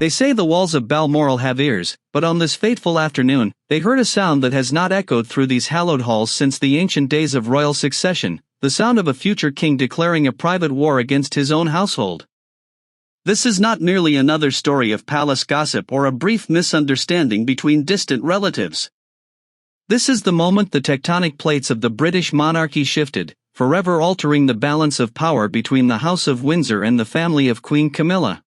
They say the walls of Balmoral have ears, but on this fateful afternoon, they heard a sound that has not echoed through these hallowed halls since the ancient days of royal succession, the sound of a future king declaring a private war against his own household. This is not merely another story of palace gossip or a brief misunderstanding between distant relatives. This is the moment the tectonic plates of the British monarchy shifted, forever altering the balance of power between the House of Windsor and the family of Queen Camilla.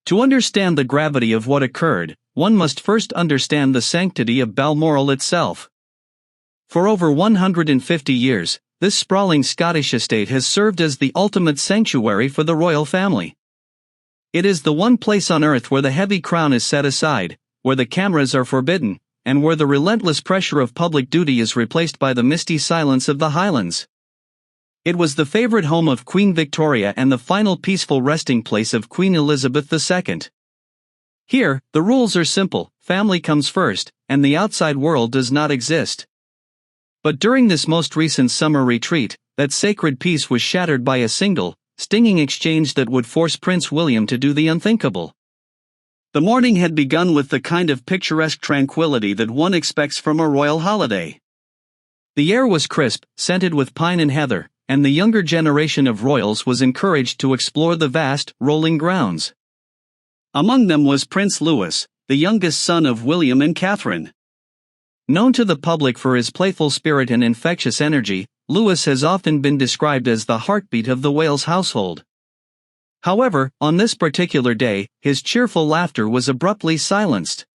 To understand the gravity of what occurred, one must first understand the sanctity of Balmoral itself. For over 150 years, this sprawling Scottish estate has served as the ultimate sanctuary for the royal family. It is the one place on earth where the heavy crown is set aside, where the cameras are forbidden, and where the relentless pressure of public duty is replaced by the misty silence of the Highlands. It was the favorite home of Queen Victoria and the final peaceful resting place of Queen Elizabeth II. Here, the rules are simple: family comes first, and the outside world does not exist. But during this most recent summer retreat, that sacred peace was shattered by a single, stinging exchange that would force Prince William to do the unthinkable. The morning had begun with the kind of picturesque tranquility that one expects from a royal holiday. The air was crisp, scented with pine and heather, and the younger generation of royals was encouraged to explore the vast, rolling grounds. Among them was Prince Louis, the youngest son of William and Catherine. Known to the public for his playful spirit and infectious energy, Louis has often been described as the heartbeat of the Wales household. However, on this particular day, his cheerful laughter was abruptly silenced.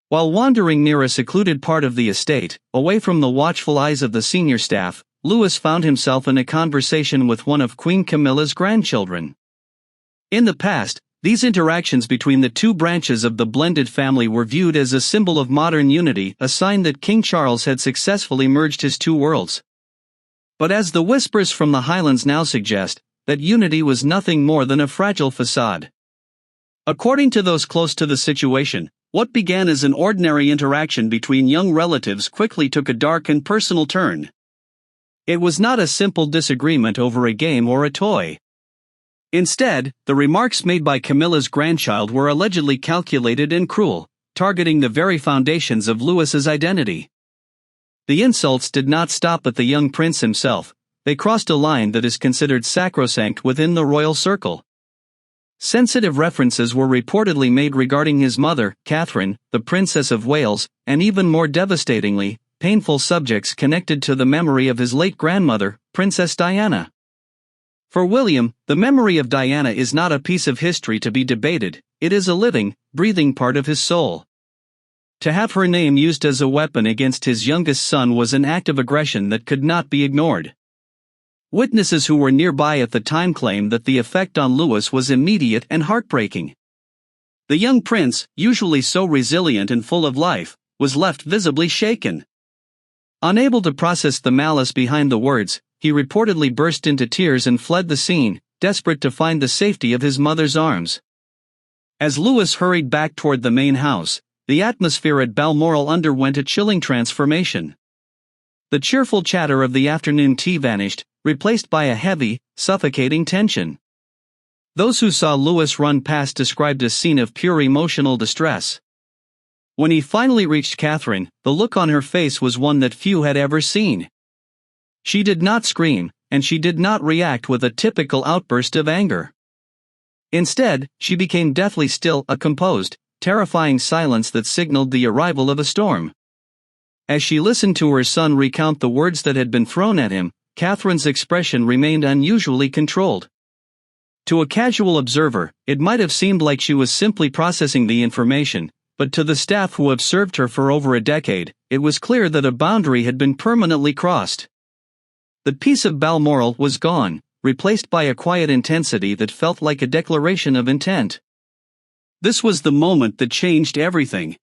While wandering near a secluded part of the estate, away from the watchful eyes of the senior staff, Louis found himself in a conversation with one of Queen Camilla's grandchildren. In the past, these interactions between the two branches of the blended family were viewed as a symbol of modern unity, a sign that King Charles had successfully merged his two worlds. But as the whispers from the Highlands now suggest, that unity was nothing more than a fragile facade. According to those close to the situation, what began as an ordinary interaction between young relatives quickly took a dark and personal turn. It was not a simple disagreement over a game or a toy. Instead, the remarks made by Camilla's grandchild were allegedly calculated and cruel, targeting the very foundations of Louis's identity. The insults did not stop at the young prince himself; they crossed a line that is considered sacrosanct within the royal circle. Sensitive references were reportedly made regarding his mother, Catherine, the Princess of Wales, and even more devastatingly, painful subjects connected to the memory of his late grandmother, Princess Diana. For William, the memory of Diana is not a piece of history to be debated; it is a living, breathing part of his soul. To have her name used as a weapon against his youngest son was an act of aggression that could not be ignored. Witnesses who were nearby at the time claimed that the effect on Louis was immediate and heartbreaking. The young prince, usually so resilient and full of life, was left visibly shaken. Unable to process the malice behind the words, he reportedly burst into tears and fled the scene, desperate to find the safety of his mother's arms. As Louis hurried back toward the main house, the atmosphere at Balmoral underwent a chilling transformation. The cheerful chatter of the afternoon tea vanished, replaced by a heavy, suffocating tension. Those who saw Louis run past described a scene of pure emotional distress. When he finally reached Catherine, the look on her face was one that few had ever seen. She did not scream, and she did not react with a typical outburst of anger. Instead, she became deathly still, a composed, terrifying silence that signaled the arrival of a storm. As she listened to her son recount the words that had been thrown at him, Catherine's expression remained unusually controlled. To a casual observer, it might have seemed like she was simply processing the information, but to the staff who have served her for over a decade, it was clear that a boundary had been permanently crossed. The peace of Balmoral was gone, replaced by a quiet intensity that felt like a declaration of intent. This was the moment that changed everything.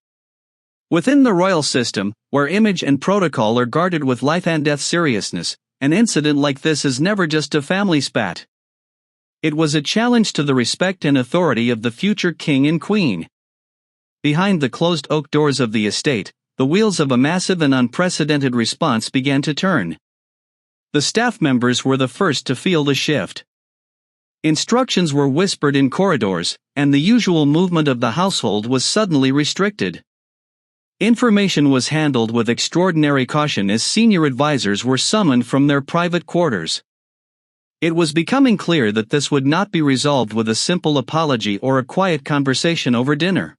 Within the royal system, where image and protocol are guarded with life and death seriousness, an incident like this is never just a family spat. It was a challenge to the respect and authority of the future king and queen. Behind the closed oak doors of the estate, the wheels of a massive and unprecedented response began to turn. The staff members were the first to feel the shift. Instructions were whispered in corridors, and the usual movement of the household was suddenly restricted. Information was handled with extraordinary caution as senior advisors were summoned from their private quarters. It was becoming clear that this would not be resolved with a simple apology or a quiet conversation over dinner.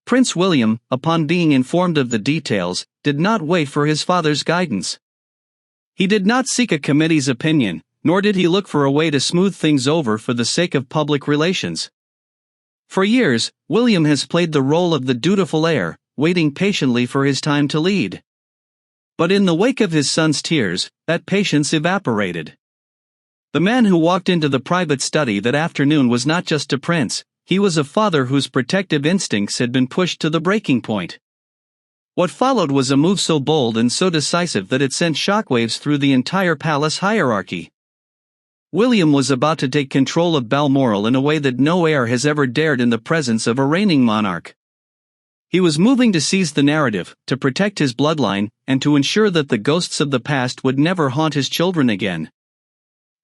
Prince William, upon being informed of the details, did not wait for his father's guidance. He did not seek a committee's opinion, nor did he look for a way to smooth things over for the sake of public relations. For years, William has played the role of the dutiful heir, waiting patiently for his time to lead. But in the wake of his son's tears, that patience evaporated. The man who walked into the private study that afternoon was not just a prince, he was a father whose protective instincts had been pushed to the breaking point. What followed was a move so bold and so decisive that it sent shockwaves through the entire palace hierarchy. William was about to take control of Balmoral in a way that no heir has ever dared in the presence of a reigning monarch. He was moving to seize the narrative, to protect his bloodline, and to ensure that the ghosts of the past would never haunt his children again.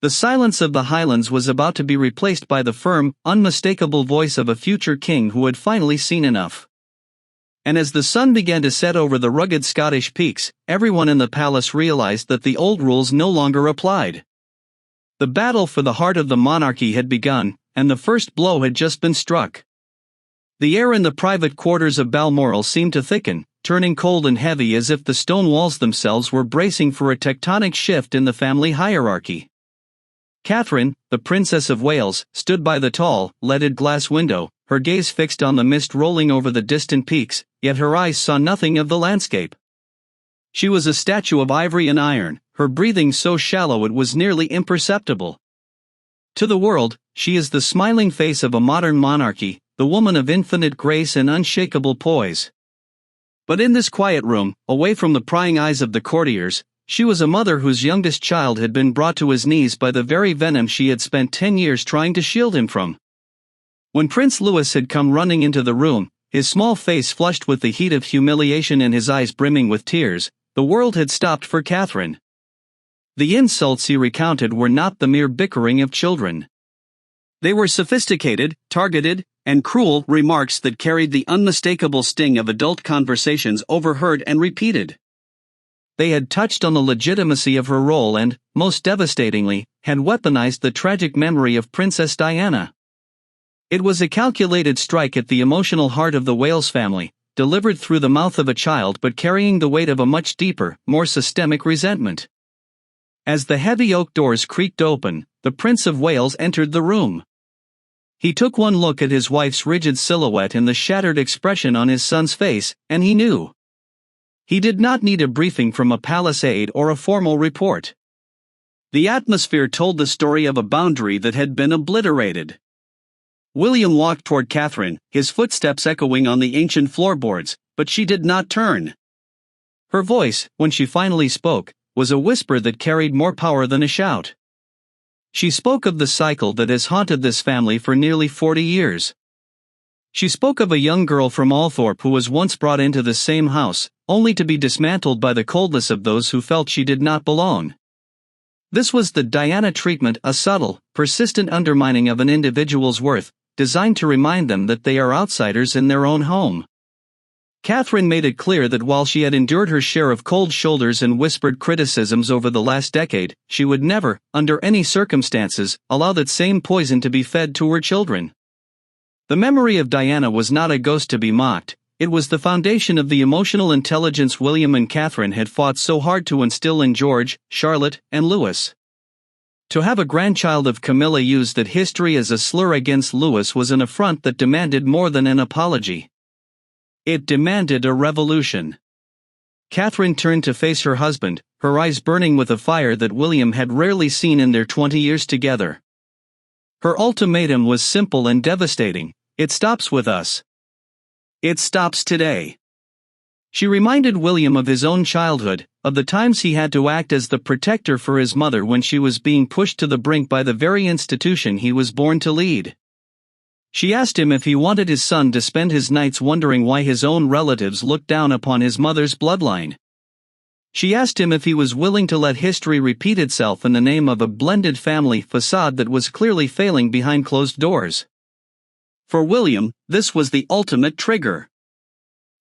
The silence of the Highlands was about to be replaced by the firm, unmistakable voice of a future king who had finally seen enough. And as the sun began to set over the rugged Scottish peaks, everyone in the palace realized that the old rules no longer applied. The battle for the heart of the monarchy had begun, and the first blow had just been struck. The air in the private quarters of Balmoral seemed to thicken, turning cold and heavy as if the stone walls themselves were bracing for a tectonic shift in the family hierarchy. Catherine, the Princess of Wales, stood by the tall, leaded glass window, her gaze fixed on the mist rolling over the distant peaks, yet her eyes saw nothing of the landscape. She was a statue of ivory and iron, her breathing so shallow it was nearly imperceptible. To the world, she is the smiling face of a modern monarchy, the woman of infinite grace and unshakable poise. But in this quiet room, away from the prying eyes of the courtiers, she was a mother whose youngest child had been brought to his knees by the very venom she had spent 10 years trying to shield him from. When Prince Louis had come running into the room, his small face flushed with the heat of humiliation and his eyes brimming with tears, the world had stopped for Catherine. The insults he recounted were not the mere bickering of children. They were sophisticated, targeted, and cruel remarks that carried the unmistakable sting of adult conversations overheard and repeated. They had touched on the legitimacy of her role and, most devastatingly, had weaponized the tragic memory of Princess Diana. It was a calculated strike at the emotional heart of the Wales family, delivered through the mouth of a child but carrying the weight of a much deeper, more systemic resentment. As the heavy oak doors creaked open, the Prince of Wales entered the room. He took one look at his wife's rigid silhouette and the shattered expression on his son's face, and he knew. He did not need a briefing from a palace aide or a formal report. The atmosphere told the story of a boundary that had been obliterated. William walked toward Catherine, his footsteps echoing on the ancient floorboards, but she did not turn. Her voice, when she finally spoke, was a whisper that carried more power than a shout. She spoke of the cycle that has haunted this family for nearly 40 years. She spoke of a young girl from Althorpe who was once brought into the same house, only to be dismantled by the coldness of those who felt she did not belong. This was the Diana treatment, a subtle, persistent undermining of an individual's worth, designed to remind them that they are outsiders in their own home. Catherine made it clear that while she had endured her share of cold shoulders and whispered criticisms over the last decade, she would never, under any circumstances, allow that same poison to be fed to her children. The memory of Diana was not a ghost to be mocked, it was the foundation of the emotional intelligence William and Catherine had fought so hard to instill in George, Charlotte, and Louis. To have a grandchild of Camilla use that history as a slur against Louis was an affront that demanded more than an apology. It demanded a revolution. Catherine turned to face her husband, her eyes burning with a fire that William had rarely seen in their 20 years together. Her ultimatum was simple and devastating: it stops with us. It stops today. She reminded William of his own childhood, of the times he had to act as the protector for his mother when she was being pushed to the brink by the very institution he was born to lead. She asked him if he wanted his son to spend his nights wondering why his own relatives looked down upon his mother's bloodline. She asked him if he was willing to let history repeat itself in the name of a blended family facade that was clearly failing behind closed doors. For William, this was the ultimate trigger.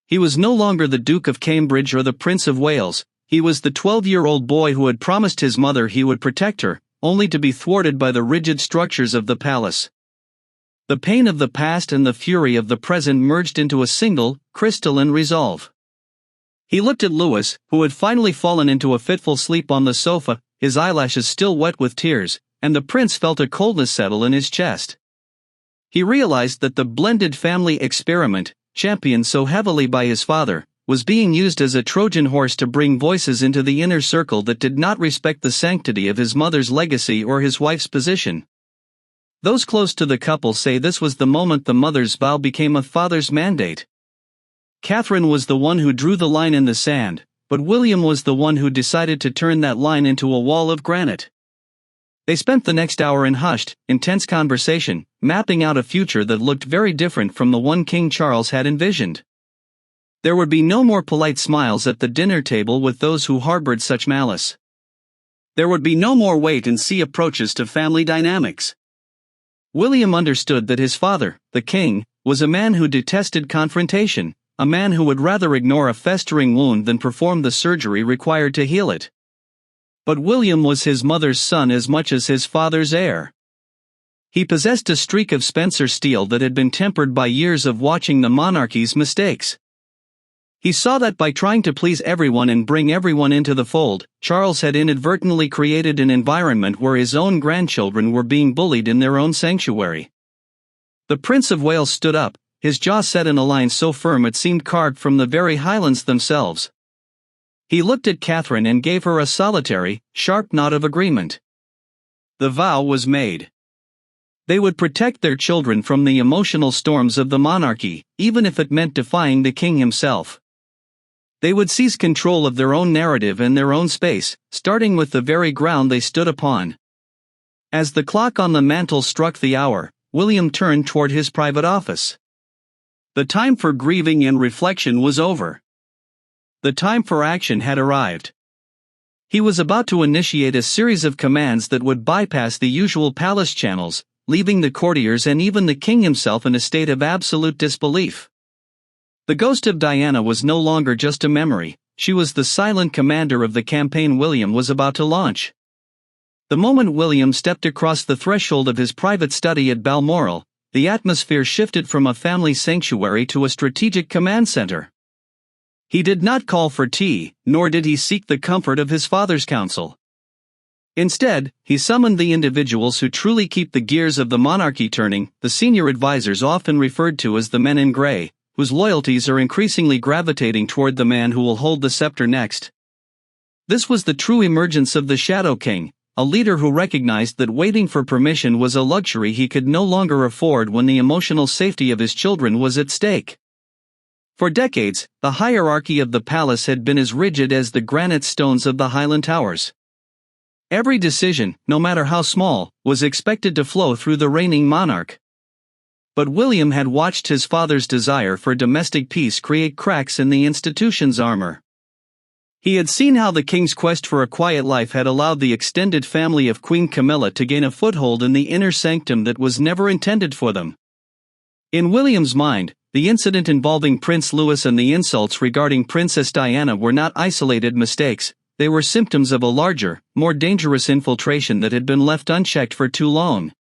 He was no longer the Duke of Cambridge or the Prince of Wales. He was the 12-year-old boy who had promised his mother he would protect her, only to be thwarted by the rigid structures of the palace. The pain of the past and the fury of the present merged into a single, crystalline resolve. He looked at Louis, who had finally fallen into a fitful sleep on the sofa, his eyelashes still wet with tears, and the prince felt a coldness settle in his chest. He realized that the blended family experiment, championed so heavily by his father, was being used as a Trojan horse to bring voices into the inner circle that did not respect the sanctity of his mother's legacy or his wife's position. Those close to the couple say this was the moment the mother's vow became a father's mandate. Catherine was the one who drew the line in the sand, but William was the one who decided to turn that line into a wall of granite. They spent the next hour in hushed, intense conversation, mapping out a future that looked very different from the one King Charles had envisioned. There would be no more polite smiles at the dinner table with those who harbored such malice. There would be no more wait-and-see approaches to family dynamics. William understood that his father, the king, was a man who detested confrontation, a man who would rather ignore a festering wound than perform the surgery required to heal it. But William was his mother's son as much as his father's heir. He possessed a streak of Spencer steel that had been tempered by years of watching the monarchy's mistakes. He saw that by trying to please everyone and bring everyone into the fold, Charles had inadvertently created an environment where his own grandchildren were being bullied in their own sanctuary. The Prince of Wales stood up, his jaw set in a line so firm it seemed carved from the very Highlands themselves. He looked at Catherine and gave her a solitary, sharp nod of agreement. The vow was made. They would protect their children from the emotional storms of the monarchy, even if it meant defying the king himself. They would seize control of their own narrative and their own space, starting with the very ground they stood upon. As the clock on the mantel struck the hour, William turned toward his private office. The time for grieving and reflection was over. The time for action had arrived. He was about to initiate a series of commands that would bypass the usual palace channels, leaving the courtiers and even the king himself in a state of absolute disbelief. The ghost of Diana was no longer just a memory, she was the silent commander of the campaign William was about to launch. The moment William stepped across the threshold of his private study at Balmoral, the atmosphere shifted from a family sanctuary to a strategic command center. He did not call for tea, nor did he seek the comfort of his father's counsel. Instead, he summoned the individuals who truly keep the gears of the monarchy turning, the senior advisors often referred to as the men in gray, whose loyalties are increasingly gravitating toward the man who will hold the scepter next. This was the true emergence of the Shadow King, a leader who recognized that waiting for permission was a luxury he could no longer afford when the emotional safety of his children was at stake. For decades, the hierarchy of the palace had been as rigid as the granite stones of the Highland Towers. Every decision, no matter how small, was expected to flow through the reigning monarch. But William had watched his father's desire for domestic peace create cracks in the institution's armor. He had seen how the king's quest for a quiet life had allowed the extended family of Queen Camilla to gain a foothold in the inner sanctum that was never intended for them. In William's mind, the incident involving Prince Louis and the insults regarding Princess Diana were not isolated mistakes, they were symptoms of a larger, more dangerous infiltration that had been left unchecked for too long.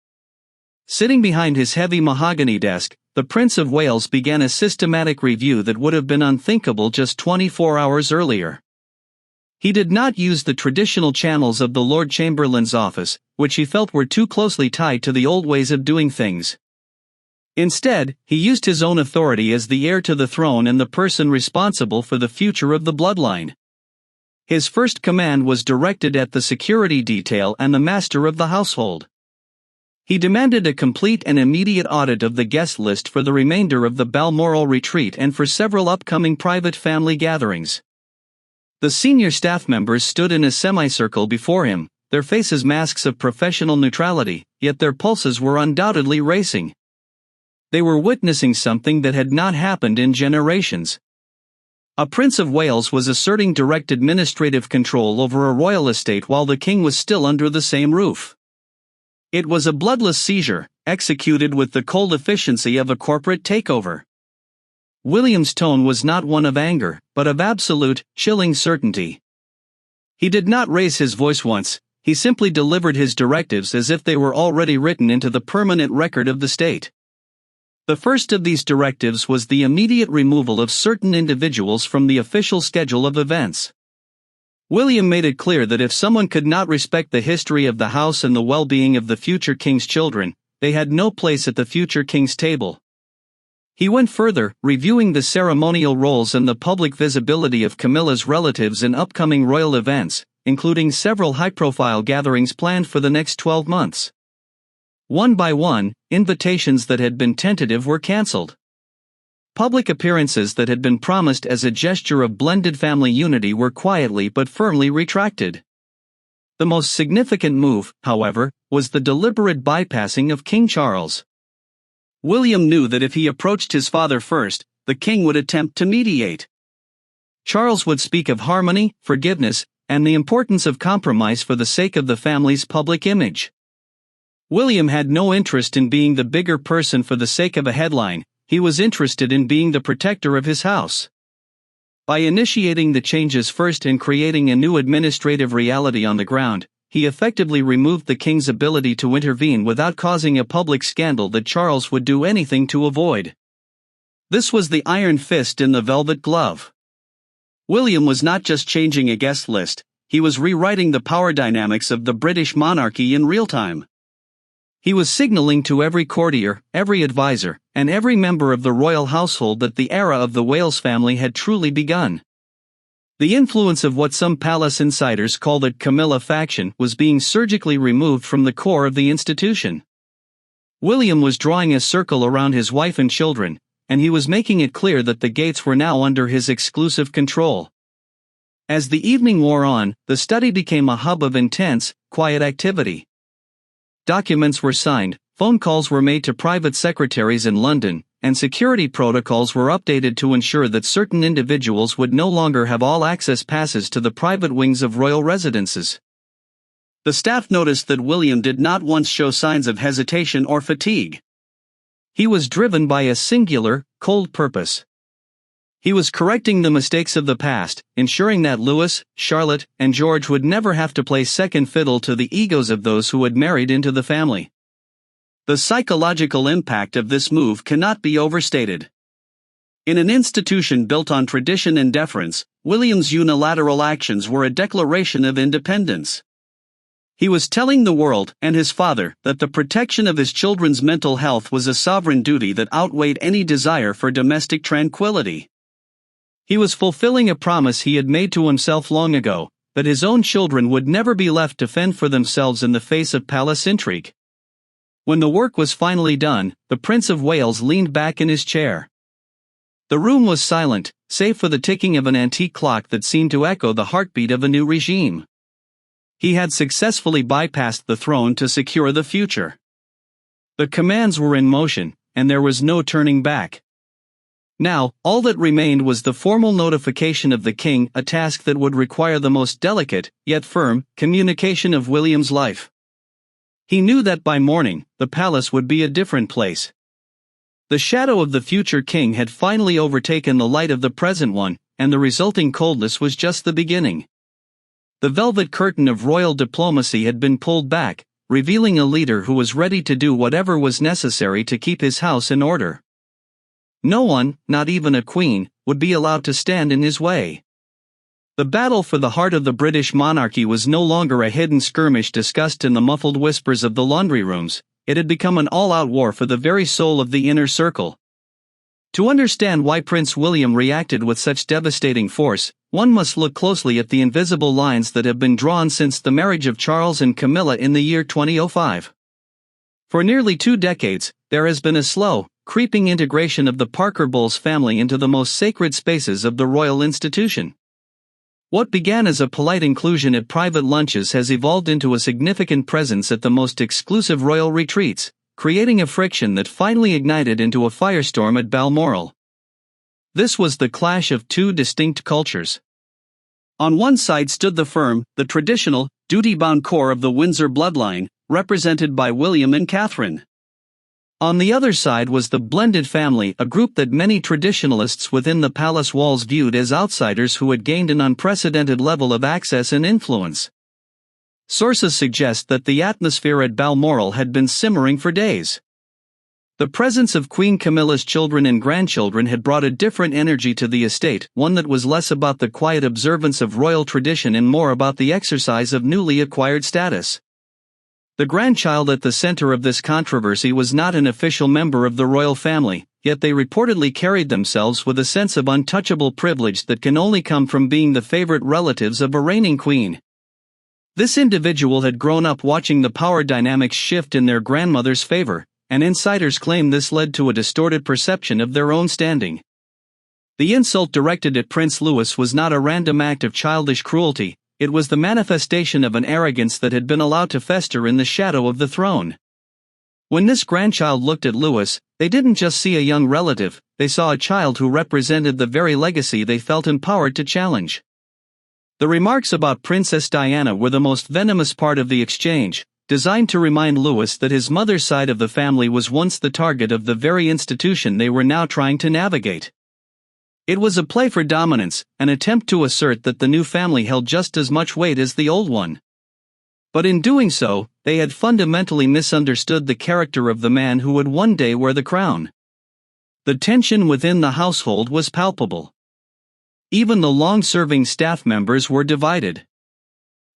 Sitting behind his heavy mahogany desk, the Prince of Wales began a systematic review that would have been unthinkable just 24 hours earlier. He did not use the traditional channels of the Lord Chamberlain's office, which he felt were too closely tied to the old ways of doing things. Instead, he used his own authority as the heir to the throne and the person responsible for the future of the bloodline. His first command was directed at the security detail and the master of the household. He demanded a complete and immediate audit of the guest list for the remainder of the Balmoral retreat and for several upcoming private family gatherings. The senior staff members stood in a semicircle before him, their faces masks of professional neutrality, yet their pulses were undoubtedly racing. They were witnessing something that had not happened in generations. A Prince of Wales was asserting direct administrative control over a royal estate while the king was still under the same roof. It was a bloodless seizure, executed with the cold efficiency of a corporate takeover. William's tone was not one of anger, but of absolute, chilling certainty. He did not raise his voice once, he simply delivered his directives as if they were already written into the permanent record of the state. The first of these directives was the immediate removal of certain individuals from the official schedule of events. William made it clear that if someone could not respect the history of the house and the well-being of the future king's children, they had no place at the future king's table. He went further, reviewing the ceremonial roles and the public visibility of Camilla's relatives in upcoming royal events, including several high-profile gatherings planned for the next 12 months. One by one, invitations that had been tentative were cancelled. Public appearances that had been promised as a gesture of blended family unity were quietly but firmly retracted. The most significant move, however, was the deliberate bypassing of King Charles. William knew that if he approached his father first, the king would attempt to mediate. Charles would speak of harmony, forgiveness, and the importance of compromise for the sake of the family's public image. William had no interest in being the bigger person for the sake of a headline, he was interested in being the protector of his house. By initiating the changes first and creating a new administrative reality on the ground, he effectively removed the king's ability to intervene without causing a public scandal that Charles would do anything to avoid. This was the iron fist in the velvet glove. William was not just changing a guest list, he was rewriting the power dynamics of the British monarchy in real time. He was signaling to every courtier, every advisor, and every member of the royal household that the era of the Wales family had truly begun. The influence of what some palace insiders called the Camilla faction was being surgically removed from the core of the institution. William was drawing a circle around his wife and children, and he was making it clear that the gates were now under his exclusive control. As the evening wore on, the study became a hub of intense, quiet activity. Documents were signed, phone calls were made to private secretaries in London, and security protocols were updated to ensure that certain individuals would no longer have all access passes to the private wings of royal residences. The staff noticed that William did not once show signs of hesitation or fatigue. He was driven by a singular, cold purpose. He was correcting the mistakes of the past, ensuring that Louis, Charlotte, and George would never have to play second fiddle to the egos of those who had married into the family. The psychological impact of this move cannot be overstated. In an institution built on tradition and deference, William's unilateral actions were a declaration of independence. He was telling the world, and his father, that the protection of his children's mental health was a sovereign duty that outweighed any desire for domestic tranquility. He was fulfilling a promise he had made to himself long ago, that his own children would never be left to fend for themselves in the face of palace intrigue. When the work was finally done, the Prince of Wales leaned back in his chair. The room was silent, save for the ticking of an antique clock that seemed to echo the heartbeat of a new regime. He had successfully bypassed the throne to secure the future. The commands were in motion, and there was no turning back. Now, all that remained was the formal notification of the king, a task that would require the most delicate, yet firm, communication of William's life. He knew that by morning, the palace would be a different place. The shadow of the future king had finally overtaken the light of the present one, and the resulting coldness was just the beginning. The velvet curtain of royal diplomacy had been pulled back, revealing a leader who was ready to do whatever was necessary to keep his house in order. No one, not even a queen, would be allowed to stand in his way. The battle for the heart of the British monarchy was no longer a hidden skirmish discussed in the muffled whispers of the laundry rooms, it had become an all-out war for the very soul of the inner circle. To understand why Prince William reacted with such devastating force, one must look closely at the invisible lines that have been drawn since the marriage of Charles and Camilla in the year 2005. For nearly 2 decades, there has been a slow, creeping integration of the Parker Bowles family into the most sacred spaces of the royal institution. What began as a polite inclusion at private lunches has evolved into a significant presence at the most exclusive royal retreats, creating a friction that finally ignited into a firestorm at Balmoral. This was the clash of two distinct cultures. On one side stood the firm, the traditional, duty-bound core of the Windsor bloodline, represented by William and Catherine. On the other side was the blended family, a group that many traditionalists within the palace walls viewed as outsiders who had gained an unprecedented level of access and influence. Sources suggest that the atmosphere at Balmoral had been simmering for days. The presence of Queen Camilla's children and grandchildren had brought a different energy to the estate, one that was less about the quiet observance of royal tradition and more about the exercise of newly acquired status. The grandchild at the center of this controversy was not an official member of the royal family, yet they reportedly carried themselves with a sense of untouchable privilege that can only come from being the favorite relatives of a reigning queen. This individual had grown up watching the power dynamics shift in their grandmother's favor, and insiders claim this led to a distorted perception of their own standing. The insult directed at Prince Louis was not a random act of childish cruelty, it was the manifestation of an arrogance that had been allowed to fester in the shadow of the throne. When this grandchild looked at Louis, they didn't just see a young relative, they saw a child who represented the very legacy they felt empowered to challenge. The remarks about Princess Diana were the most venomous part of the exchange, designed to remind Louis that his mother's side of the family was once the target of the very institution they were now trying to navigate. It was a play for dominance, an attempt to assert that the new family held just as much weight as the old one. But in doing so, they had fundamentally misunderstood the character of the man who would one day wear the crown. The tension within the household was palpable. Even the long-serving staff members were divided.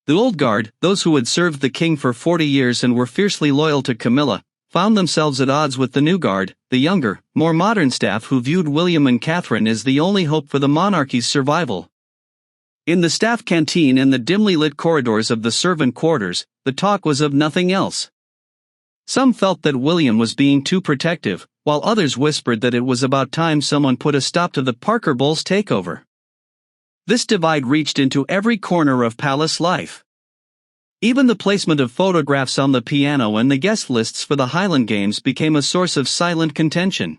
The old guard, those who had served the king for 40 years and were fiercely loyal to Camilla, found themselves at odds with the new guard, the younger, more modern staff who viewed William and Catherine as the only hope for the monarchy's survival. In the staff canteen and the dimly lit corridors of the servant quarters, the talk was of nothing else. Some felt that William was being too protective, while others whispered that it was about time someone put a stop to the Parker Bowles takeover. This divide reached into every corner of palace life. Even the placement of photographs on the piano and the guest lists for the Highland Games became a source of silent contention.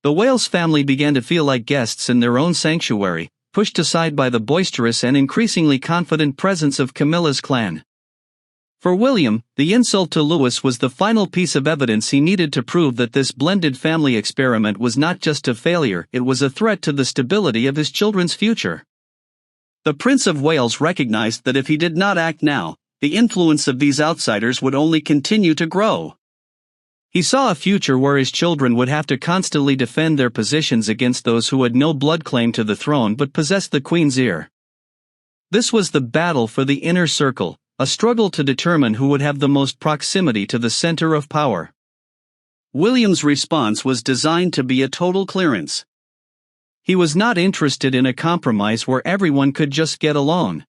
The Wales family began to feel like guests in their own sanctuary, pushed aside by the boisterous and increasingly confident presence of Camilla's clan. For William, the insult to Louis was the final piece of evidence he needed to prove that this blended family experiment was not just a failure, it was a threat to the stability of his children's future. The Prince of Wales recognized that if he did not act now, the influence of these outsiders would only continue to grow. He saw a future where his children would have to constantly defend their positions against those who had no blood claim to the throne but possessed the Queen's ear. This was the battle for the inner circle, a struggle to determine who would have the most proximity to the center of power. William's response was designed to be a total clearance. He was not interested in a compromise where everyone could just get along.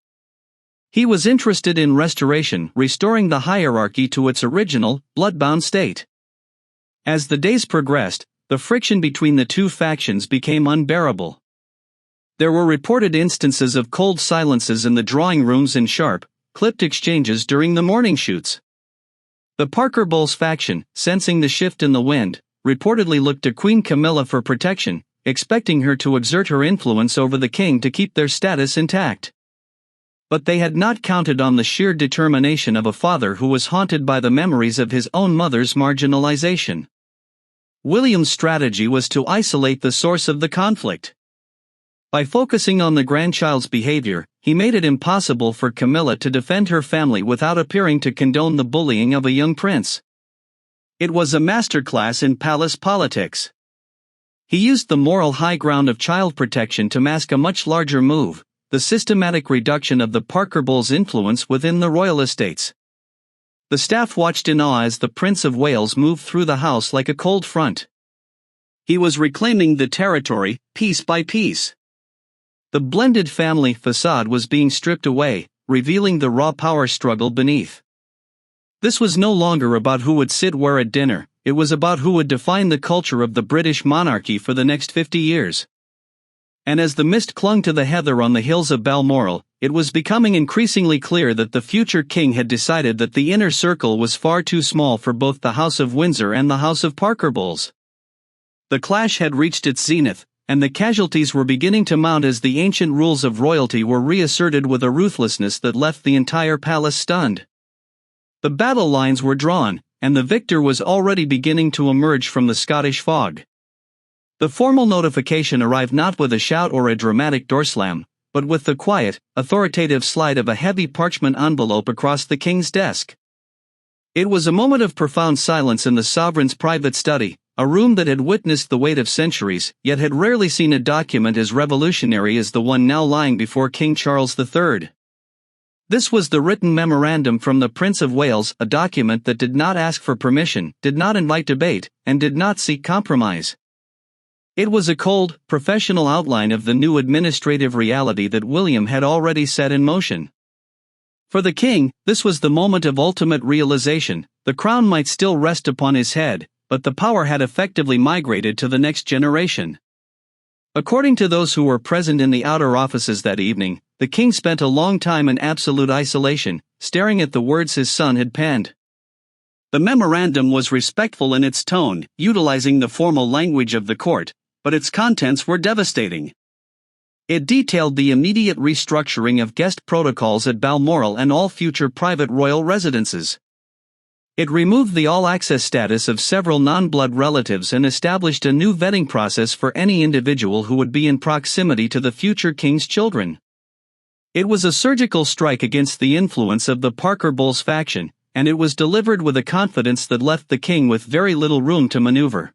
He was interested in restoration, restoring the hierarchy to its original, blood-bound state. As the days progressed, the friction between the two factions became unbearable. There were reported instances of cold silences in the drawing rooms and sharp, clipped exchanges during the morning shoots. The Parker Bowles faction, sensing the shift in the wind, reportedly looked to Queen Camilla for protection, expecting her to exert her influence over the king to keep their status intact. But they had not counted on the sheer determination of a father who was haunted by the memories of his own mother's marginalization. William's strategy was to isolate the source of the conflict. By focusing on the grandchild's behavior, he made it impossible for Camilla to defend her family without appearing to condone the bullying of a young prince. It was a masterclass in palace politics. He used the moral high ground of child protection to mask a much larger move, the systematic reduction of the Parker Bowles' influence within the royal estates. The staff watched in awe as the Prince of Wales moved through the house like a cold front. He was reclaiming the territory, piece by piece. The blended family facade was being stripped away, revealing the raw power struggle beneath. This was no longer about who would sit where at dinner, it was about who would define the culture of the British monarchy for the next 50 years. And as the mist clung to the heather on the hills of Balmoral, it was becoming increasingly clear that the future king had decided that the inner circle was far too small for both the House of Windsor and the House of Parker Bowles. The clash had reached its zenith, and the casualties were beginning to mount as the ancient rules of royalty were reasserted with a ruthlessness that left the entire palace stunned. The battle lines were drawn, and the victor was already beginning to emerge from the Scottish fog. The formal notification arrived not with a shout or a dramatic doorslam, but with the quiet, authoritative slide of a heavy parchment envelope across the king's desk. It was a moment of profound silence in the sovereign's private study, a room that had witnessed the weight of centuries, yet had rarely seen a document as revolutionary as the one now lying before King Charles III. This was the written memorandum from the Prince of Wales, a document that did not ask for permission, did not invite debate, and did not seek compromise. It was a cold, professional outline of the new administrative reality that William had already set in motion. For the king, this was the moment of ultimate realization. The crown might still rest upon his head, but the power had effectively migrated to the next generation. According to those who were present in the outer offices that evening, the king spent a long time in absolute isolation, staring at the words his son had penned. The memorandum was respectful in its tone, utilizing the formal language of the court, but its contents were devastating. It detailed the immediate restructuring of guest protocols at Balmoral and all future private royal residences. It removed the all-access status of several non-blood relatives and established a new vetting process for any individual who would be in proximity to the future king's children. It was a surgical strike against the influence of the Parker Bowles faction, and it was delivered with a confidence that left the king with very little room to maneuver.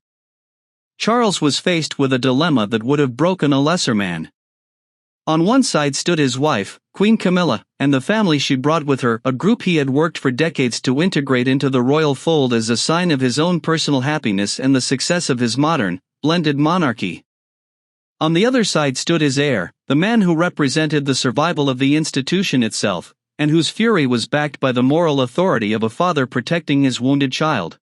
Charles was faced with a dilemma that would have broken a lesser man. On one side stood his wife, Queen Camilla, and the family she brought with her, a group he had worked for decades to integrate into the royal fold as a sign of his own personal happiness and the success of his modern, blended monarchy. On the other side stood his heir, the man who represented the survival of the institution itself, and whose fury was backed by the moral authority of a father protecting his wounded child.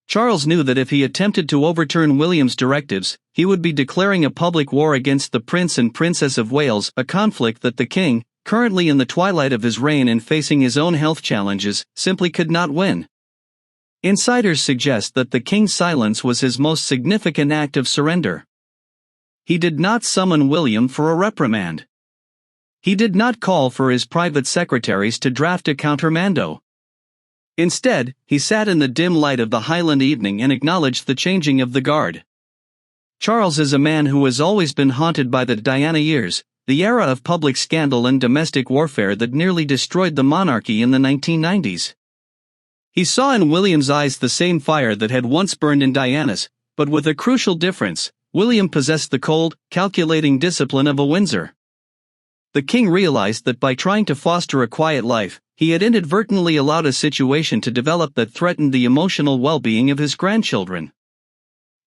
Charles knew that if he attempted to overturn William's directives, he would be declaring a public war against the Prince and Princess of Wales, a conflict that the king, currently in the twilight of his reign and facing his own health challenges, simply could not win. Insiders suggest that the king's silence was his most significant act of surrender. He did not summon William for a reprimand. He did not call for his private secretaries to draft a countermando. Instead, he sat in the dim light of the Highland evening and acknowledged the changing of the guard. Charles is a man who has always been haunted by the Diana years, the era of public scandal and domestic warfare that nearly destroyed the monarchy in the 1990s. He saw in William's eyes the same fire that had once burned in Diana's, but with a crucial difference: William possessed the cold, calculating discipline of a Windsor. The king realized that by trying to foster a quiet life, he had inadvertently allowed a situation to develop that threatened the emotional well-being of his grandchildren.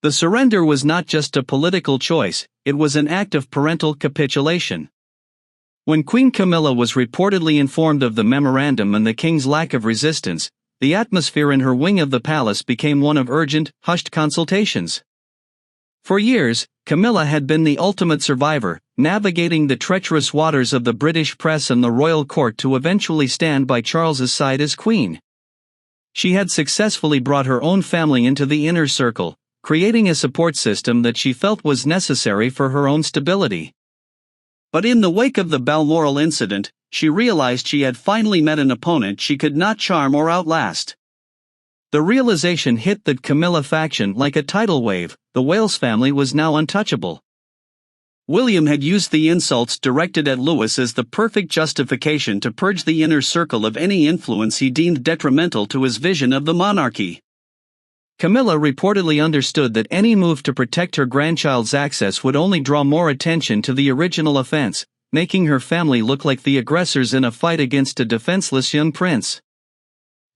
The surrender was not just a political choice, it was an act of parental capitulation. When Queen Camilla was reportedly informed of the memorandum and the king's lack of resistance, the atmosphere in her wing of the palace became one of urgent, hushed consultations. For years, Camilla had been the ultimate survivor, navigating the treacherous waters of the British press and the royal court to eventually stand by Charles's side as queen. She had successfully brought her own family into the inner circle, creating a support system that she felt was necessary for her own stability. But in the wake of the Balmoral incident, she realized she had finally met an opponent she could not charm or outlast. The realization hit that Camilla faction like a tidal wave. The Wales family was now untouchable. William had used the insults directed at Louis as the perfect justification to purge the inner circle of any influence he deemed detrimental to his vision of the monarchy. Camilla reportedly understood that any move to protect her grandchild's access would only draw more attention to the original offense, making her family look like the aggressors in a fight against a defenseless young prince.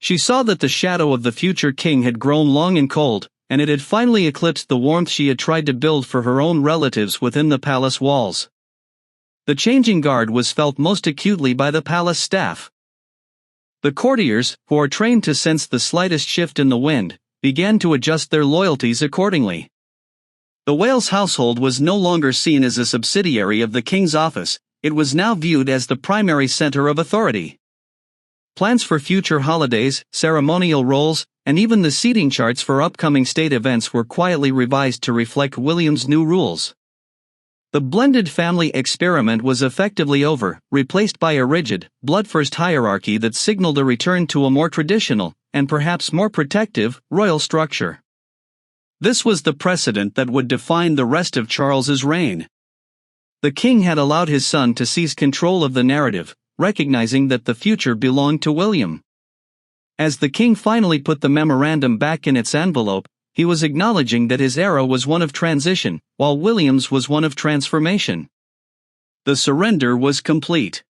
She saw that the shadow of the future king had grown long and cold, and it had finally eclipsed the warmth she had tried to build for her own relatives within the palace walls. The changing guard was felt most acutely by the palace staff. The courtiers, who are trained to sense the slightest shift in the wind, began to adjust their loyalties accordingly. The Wales household was no longer seen as a subsidiary of the king's office, it was now viewed as the primary center of authority. Plans for future holidays, ceremonial roles, and even the seating charts for upcoming state events were quietly revised to reflect William's new rules. The blended family experiment was effectively over, replaced by a rigid, bloodthirst hierarchy that signaled a return to a more traditional, and perhaps more protective, royal structure. This was the precedent that would define the rest of Charles's reign. The king had allowed his son to seize control of the narrative, recognizing that the future belonged to William. As the king finally put the memorandum back in its envelope, he was acknowledging that his era was one of transition, while William's was one of transformation. The surrender was complete.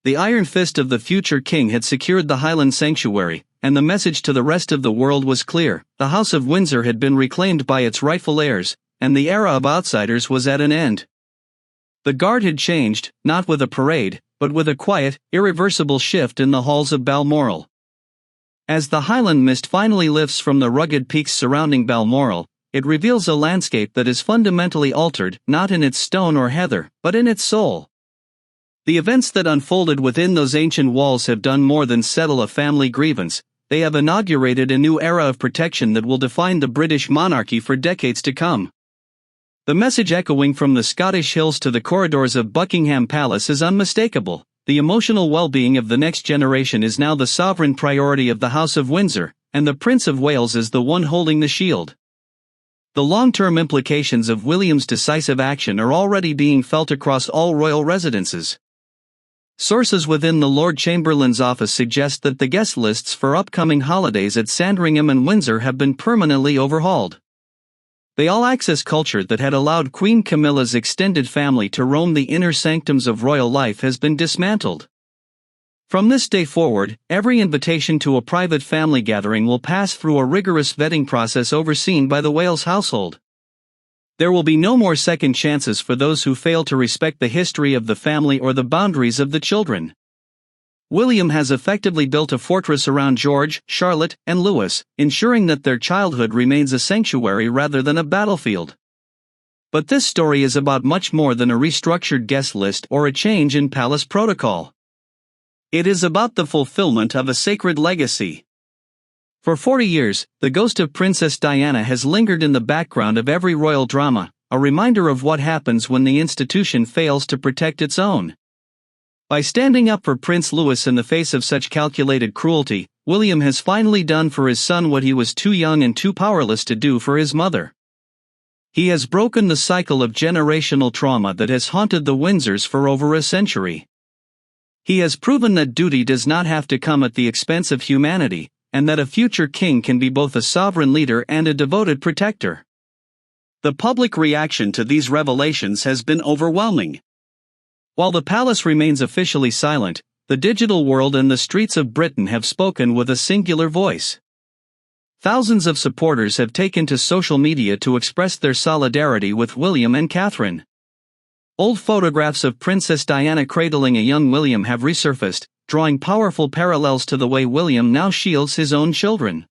The iron fist of the future king had secured the Highland sanctuary, and the message to the rest of the world was clear: the House of Windsor had been reclaimed by its rightful heirs, and the era of outsiders was at an end. The guard had changed, not with a parade, but with a quiet, irreversible shift in the halls of Balmoral. As the Highland mist finally lifts from the rugged peaks surrounding Balmoral, it reveals a landscape that is fundamentally altered, not in its stone or heather, but in its soul. The events that unfolded within those ancient walls have done more than settle a family grievance. They have inaugurated a new era of protection that will define the British monarchy for decades to come. The message echoing from the Scottish hills to the corridors of Buckingham Palace is unmistakable: the emotional well-being of the next generation is now the sovereign priority of the House of Windsor, and the Prince of Wales is the one holding the shield. The long-term implications of William's decisive action are already being felt across all royal residences. Sources within the Lord Chamberlain's office suggest that the guest lists for upcoming holidays at Sandringham and Windsor have been permanently overhauled. The all-access culture that had allowed Queen Camilla's extended family to roam the inner sanctums of royal life has been dismantled. From this day forward, every invitation to a private family gathering will pass through a rigorous vetting process overseen by the Wales household. There will be no more second chances for those who fail to respect the history of the family or the boundaries of the children. William has effectively built a fortress around George, Charlotte, and Louis, ensuring that their childhood remains a sanctuary rather than a battlefield. But this story is about much more than a restructured guest list or a change in palace protocol. It is about the fulfillment of a sacred legacy. For 40 years, the ghost of Princess Diana has lingered in the background of every royal drama, a reminder of what happens when the institution fails to protect its own. By standing up for Prince Louis in the face of such calculated cruelty, William has finally done for his son what he was too young and too powerless to do for his mother. He has broken the cycle of generational trauma that has haunted the Windsors for over a century. He has proven that duty does not have to come at the expense of humanity, and that a future king can be both a sovereign leader and a devoted protector. The public reaction to these revelations has been overwhelming. While the palace remains officially silent, the digital world and the streets of Britain have spoken with a singular voice. Thousands of supporters have taken to social media to express their solidarity with William and Catherine. Old photographs of Princess Diana cradling a young William have resurfaced, drawing powerful parallels to the way William now shields his own children.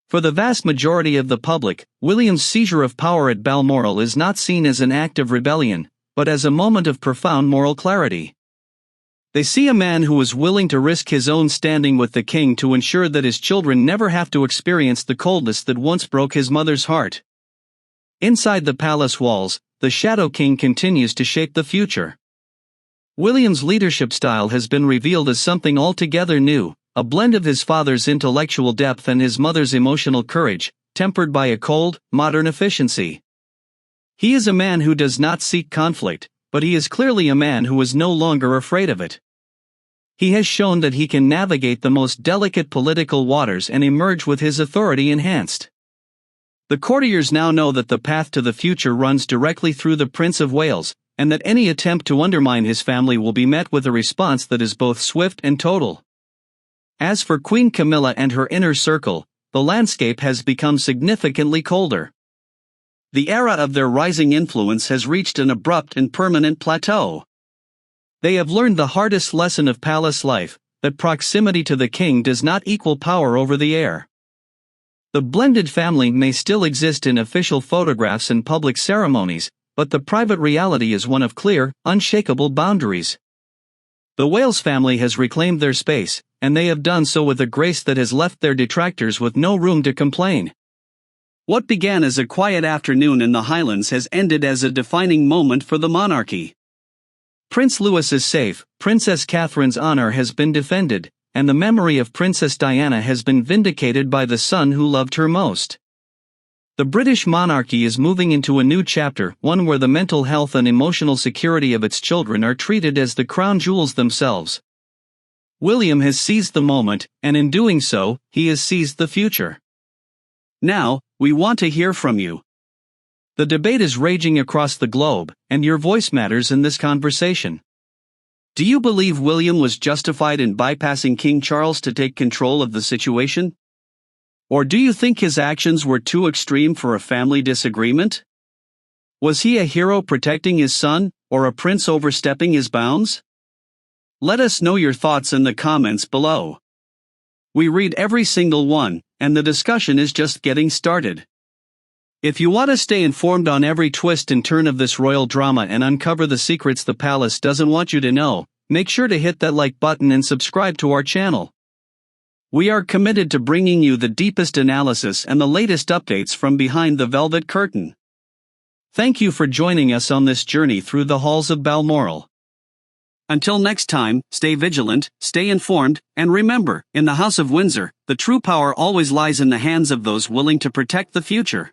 For the vast majority of the public, William's seizure of power at Balmoral is not seen as an act of rebellion, but as a moment of profound moral clarity. They see a man who was willing to risk his own standing with the king to ensure that his children never have to experience the coldness that once broke his mother's heart. Inside the palace walls, the Shadow King continues to shape the future. William's leadership style has been revealed as something altogether new, a blend of his father's intellectual depth and his mother's emotional courage, tempered by a cold, modern efficiency. He is a man who does not seek conflict, but he is clearly a man who is no longer afraid of it. He has shown that he can navigate the most delicate political waters and emerge with his authority enhanced. The courtiers now know that the path to the future runs directly through the Prince of Wales, and that any attempt to undermine his family will be met with a response that is both swift and total. As for Queen Camilla and her inner circle, the landscape has become significantly colder. The era of their rising influence has reached an abrupt and permanent plateau. They have learned the hardest lesson of palace life, that proximity to the king does not equal power over the heir. The blended family may still exist in official photographs and public ceremonies, but the private reality is one of clear, unshakable boundaries. The Wales family has reclaimed their space, and they have done so with a grace that has left their detractors with no room to complain. What began as a quiet afternoon in the Highlands has ended as a defining moment for the monarchy. Prince Louis is safe, Princess Catherine's honor has been defended, and the memory of Princess Diana has been vindicated by the son who loved her most. The British monarchy is moving into a new chapter, one where the mental health and emotional security of its children are treated as the crown jewels themselves. William has seized the moment, and in doing so, he has seized the future. Now, we want to hear from you. The debate is raging across the globe, and your voice matters in this conversation. Do you believe William was justified in bypassing King Charles to take control of the situation? Or do you think his actions were too extreme for a family disagreement? Was he a hero protecting his son, or a prince overstepping his bounds? Let us know your thoughts in the comments below. We read every single one, and the discussion is just getting started. If you want to stay informed on every twist and turn of this royal drama and uncover the secrets the palace doesn't want you to know, make sure to hit that like button and subscribe to our channel. We are committed to bringing you the deepest analysis and the latest updates from behind the velvet curtain. Thank you for joining us on this journey through the halls of Balmoral. Until next time, stay vigilant, stay informed, and remember, in the House of Windsor, the true power always lies in the hands of those willing to protect the future.